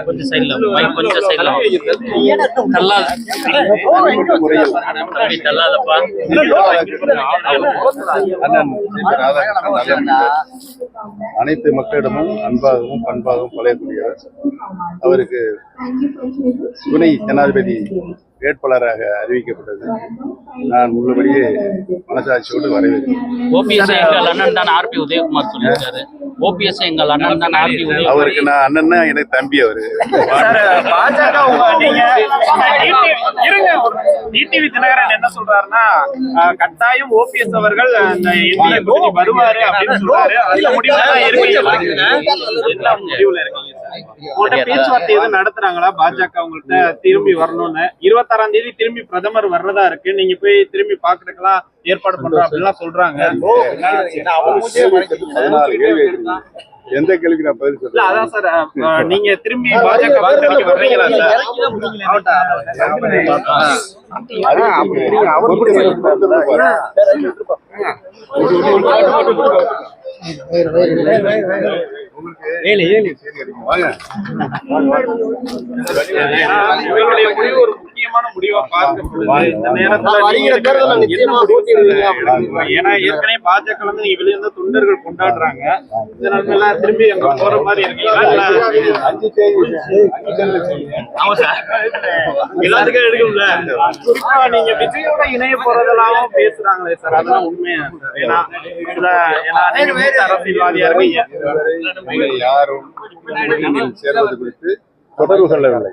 கொஞ்சம் சைடுல மைக் கொஞ்சம் சைடுல தள்ளாதப்பா. அனைத்து மக்களிடமும் அன்பாகவும் பண்பாகவும் பழகக்கூடியவர். அவருக்கு துணை ஜனாதிபதி வேட்பாளராக அறிவிக்கப்பட்டது. நான் உள்ளபடியே மனசாட்சியோடு வரவேற்கிறேன். ஓபிஎஸ் எங்கள் அண்ணன் தான் ஆர்பி உதயகுமார் சொல்லியிருக்காரு. ஓபிஎஸ் எங்கள் அண்ணன் தான் ஆர்பி உதயகுமார். அவருக்கு நான் அண்ணன்னா எனக்கு தம்பி அவரு. டிடிவி தினகரன் என்ன சொல்றாருன்னா, கட்டாயம் ஓபிஎஸ் அவர்கள் வருவாரு அப்படின்னு சொல்றாரு. அந்த முடிவுல தான் இருக்கீங்க. என்ன முடிவுல இருக்கீங்க? பேச்சுவார்த்தை எதுவும் நடத்துறாங்களா பாஜக உங்கள்கிட்ட திரும்பி வரணும்னு? 26ஆம் தேதி திரும்பி பிரதமர் வர்றதா இருக்கு. நீங்க போய் திரும்பி பாக்குறதுக்கெல்லாம் ஏற்பாடு பண்றோம் அப்படிலாம் சொல்றாங்க. எந்த கேள்விக்கு நான் பதில் சொல்றேன்? அதான் சார், நீங்க திரும்பி பாஜக வர்றீங்களா சார்? இவங்களுடைய முடிவு ஒரு முக்கியமான முடிவா பார்க்கப்படுது. இந்த நேரத்துல ஏன்னா ஏற்கனவே பாஜக வந்து நீங்க வெளியே இருந்து தொண்டர்கள் கொண்டாடுறாங்க. இந்த நேரத்துல திரும்பி அங்க போற மாதிரி இருக்கீங்களா? ஆமா சார், எல்லாருக்கும் எடுக்கும்ல. குறிப்பா நீங்க விஜயோட இணைய போறதெல்லாம் பேசுறாங்களே சார், அதெல்லாம் உண்மையா சார்? ஏன்னா நீங்க அரசியல்வாதியா இருக்கீங்க. யாரும் சேர்வது குறித்து தொடர்பு கொள்ளவில்லை.